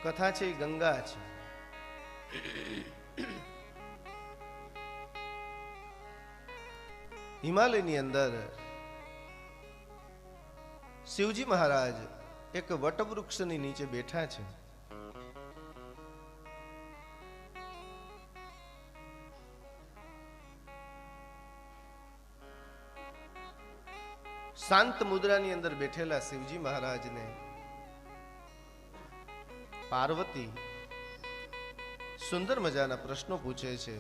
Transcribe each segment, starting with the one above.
કથા છે એ ગંગા છે. હિમાલયની અંદર શિવજી મહારાજ એક વટવૃક્ષની નીચે બેઠા છે. શાંત મુદ્રાની અંદર બેઠેલા શિવજી મહારાજને પાર્વતી સુંદર મજાના પ્રશ્નો પૂછે છે.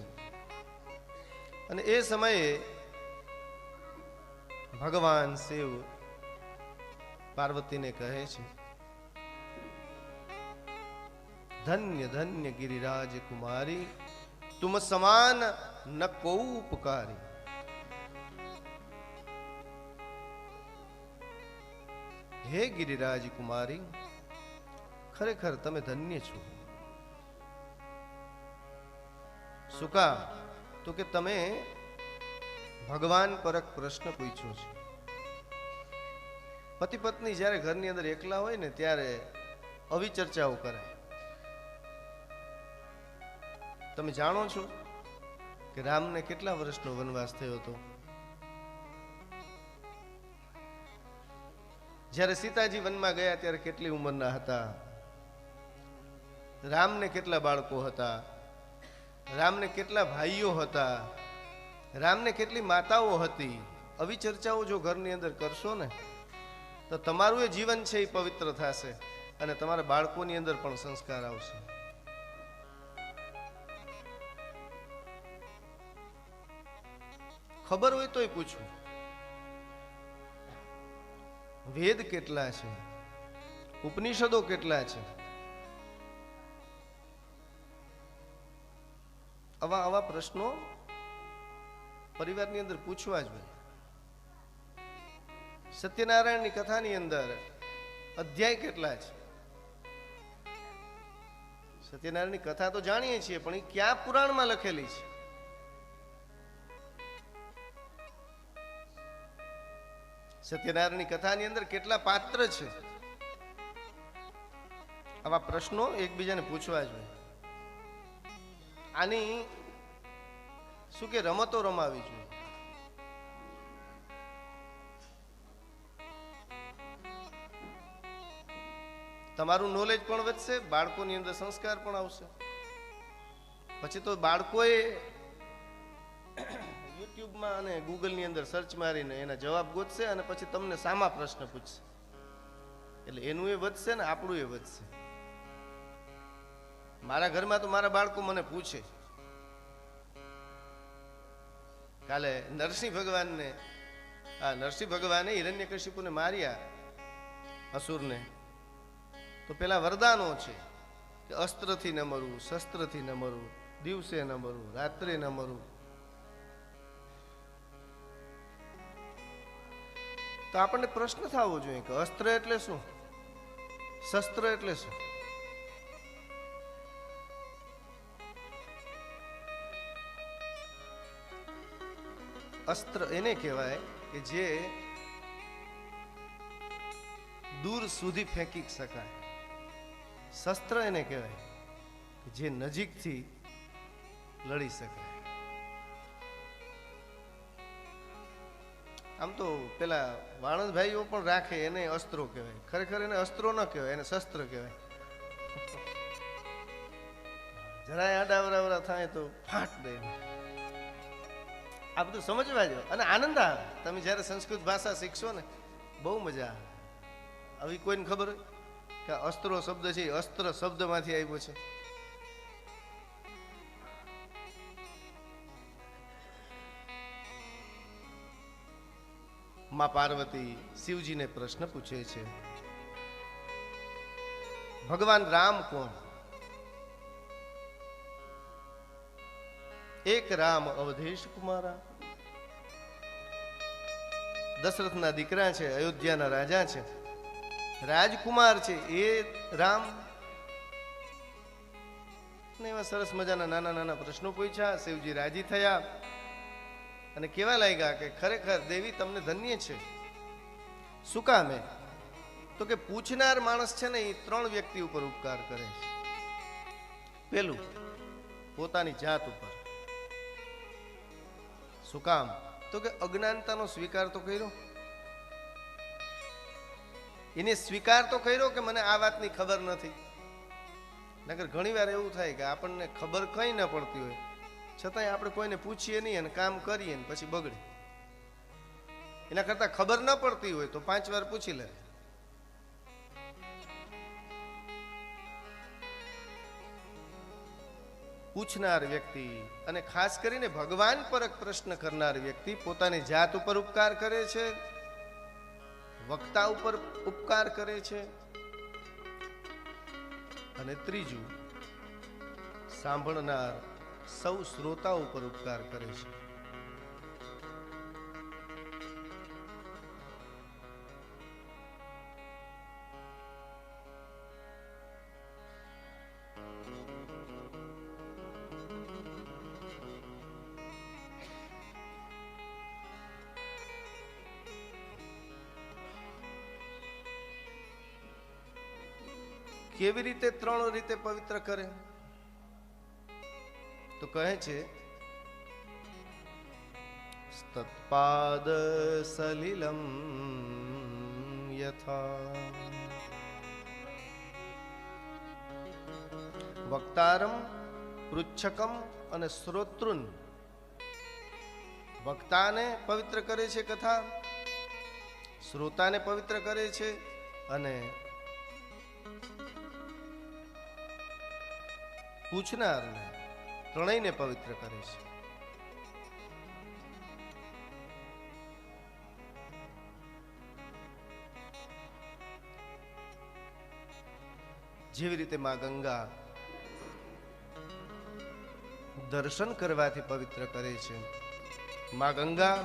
અને એ સમયે ભગવાન શિવ પાર્વતીને કહે છે, ધન્ય ધન્ય गिरिराज कुमारी तुम समान न को उपकारी. હે गिरिराज कुमारी, ખરેખર તમે ધન્ય છો. શું કામ? તો કે તમે ભગવાન પરક પ્રશ્ન પૂછ્યો છે. પતિ પત્ની જ્યારે ઘરની અંદર એકલા હોય ને ત્યારે આવી ચર્ચાઓ કરાય. તમે જાણો છો કે રામને કેટલા વર્ષનો વનવાસ થયો હતો? જ્યારે સીતાજી વનમાં ગયા ત્યારે કેટલી ઉંમરના હતા? રામને કેટલા બાળકો હતા? રામને કેટલા ભાઈઓ હતા? રામને કેટલી માતાઓ હતી? આવી ચર્ચાઓ જો ઘરની અંદર કરશો ને તો તમારું એ જીવન છે એ પવિત્ર થશે અને તમારા બાળકોની અંદર પણ સંસ્કાર આવશે. ખબર હોય તોય પૂછવું, વેદ કેટલા છે? ઉપનિષદો કેટલા છે? આવા પ્રશ્નો પરિવારની અંદર પૂછવા જ હોય. સત્યનારાયણની કથાની અંદર અધ્યાય કેટલા છે? સત્યનારાયણની કથા તો જાણીએ છીએ, પણ એ ક્યાં પુરાણમાં લખેલી છે? સત્યનારાયણની કથાની અંદર કેટલા પાત્ર છે? આવા પ્રશ્નો એકબીજાને પૂછવા જ હોય. આની શું કે રમતો રમાવી જોઈએ. તમારું નોલેજ પણ વધશે, બાળકોની અંદર સંસ્કાર પણ આવશે. પછી તો બાળકોએ યુટ્યુબમાં અને ગૂગલની અંદર સર્ચ મારીને એના જવાબ ગોતશે અને પછી તમને સામા પ્રશ્ન પૂછશે. એટલે એનું એ વધશે ને આપણું એ વધશે. મારા ઘરમાં તો મારા બાળકો મને પૂછે, કાલે નરસિંહ ભગવાને હિરણ્યકશિપુને માર્યા, અસુરને. તો પેલા વરદાનો છે કે અસ્ત્રથી ન મરવું, શસ્ત્રથી ન મરવું, દિવસે ન મરવું, રાત્રે ન મરવું. તો આપણને પ્રશ્ન થવો જોઈએ કે અસ્ત્ર એટલે શું? શસ્ત્ર એટલે શું? અસ્ત્ર એને કહેવાય કે જે દૂર સુધી ફેંકી શકાય. શસ્ત્ર એને કહેવાય કે જે નજીકથી લડી શકાય. આમ તો પેલા વાણંદ ભાઈઓ પણ રાખે, એને અસ્ત્રો કહેવાય. ખરેખર એને અસ્ત્રો ન કહેવાય, એને શસ્ત્ર કહેવાય. જરાય આડાવરાવરા થાય તો ફાટ દે. આ બધું સમજવા જો અને આનંદ આવે. તમે જ્યારે સંસ્કૃત ભાષા શીખશો ને બહુ મજા આવે. આવી કોઈને ખબર હોય કે અસ્ત્રો શબ્દ છે અસ્ત્ર શબ્દમાંથી આવ્યો છે? માં પાર્વતી શિવજીને પ્રશ્ન પૂછે છે, ભગવાન રામ કોણ? એક રામ અવધેશ કુમારા. દશરથના દીકરા છે, અયોધ્યાના રાજા છે, રાજકુમાર છે એ રામ. એવા સરસ મજાના નાના નાના પ્રશ્નો પૂછ્યા. શિવજી રાજી થયા અને કેવા લાગ્યા કે ખરેખર દેવી તમને ધન્ય છે. શું કામે? તો કે પૂછનાર માણસ છે ને એ 3 વ્યક્તિ ઉપર ઉપકાર કરે છે. પેલું પોતાની જાત ઉપર. શું કામ? તો કે અજ્ઞાનતાનો સ્વીકાર તો કર્યો, એને સ્વીકાર તો કર્યો કે મને આ વાતની ખબર નથી. નકર ઘણી વાર એવું થાય કે આપણને ખબર કઈ ન પડતી હોય છતાંય આપણે કોઈને પૂછીએ નહીં અને કામ કરીએ ને પછી બગડે. એના કરતા ખબર ન પડતી હોય તો 5 વાર પૂછી લે. પૂછનાર વ્યક્તિ અને ખાસ કરીને ભગવાન પરક પ્રશ્ન કરનાર વ્યક્તિ પોતાની જાત ઉપર ઉપકાર કરે છે, વક્તા ઉપર ઉપકાર કરે છે, અને ત્રીજું સાંભળનાર સૌ શ્રોતા ઉપર ઉપકાર કરે છે. કેવી રીતે 3 રીતે પવિત્ર કરે? તો કહે છે તત્પાદ સલિલમ યથા વક્તારમ પૃચ્છકમ અને શ્રોતૃન. વક્તાને પવિત્ર કરે છે કથા, શ્રોતાને પવિત્ર કરે છે અને પૂછનારને, ત્રણેયને પવિત્ર કરે છે. જેવી રીતે માં ગંગા દર્શન કરવાથી પવિત્ર કરે છે, માં ગંગા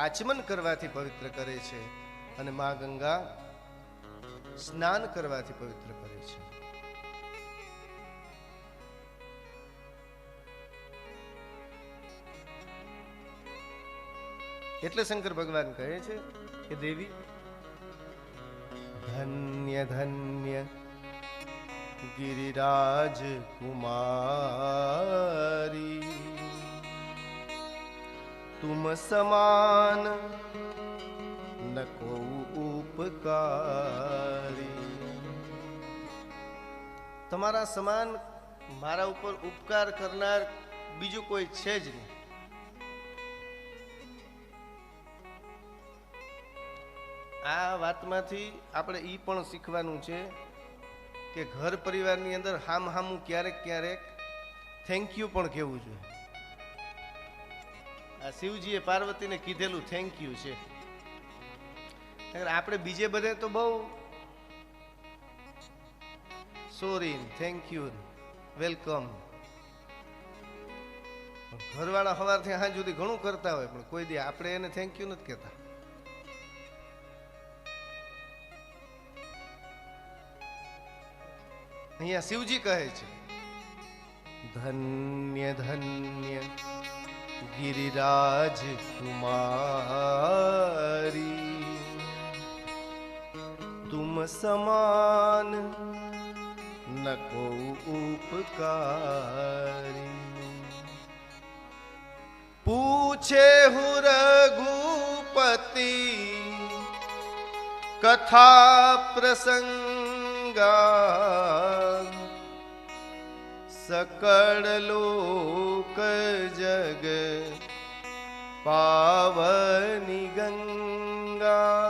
આચમન કરવાથી પવિત્ર કરે છે, અને માં ગંગા સ્નાન કરવાથી પવિત્ર કરે છે. એટલે શંકર ભગવાન કહે છે કે દેવી ધન્ય ધન્ય ગિરિરાજ કુમારી તુમ સમાન ન કો ઉપકારી. તમારા સમાન મારા ઉપર ઉપકાર કરનાર બીજું કોઈ છે જ નહીં. આ વાતમાંથી આપણે ઈ પણ શીખવાનું છે કે ઘર પરિવારની અંદર હામું ક્યારેક ક્યારેક થેન્ક યુ પણ કહેવું જોઈએ. આ શિવજીએ પાર્વતીને કીધેલું થેન્ક યુ છે. આપણે બીજે બધે તો બહુ સોરી, થેન્ક યુ, વેલકમ. ઘરવાળા સવારથી સાંજ સુધી ઘણું કરતા હોય પણ કોઈ દી આપણે એને થેન્ક યુ નથી કહેતા. અહીંયા શિવજી કહે છે ધન્ય ધન્ય ગિરિરાજ કુમારી તુમ સમાન ન કો ઉપકારી. પૂછે હું રઘુપતિ કથા પ્રસંગા સકળ લોક જગ પાવની ગંગા.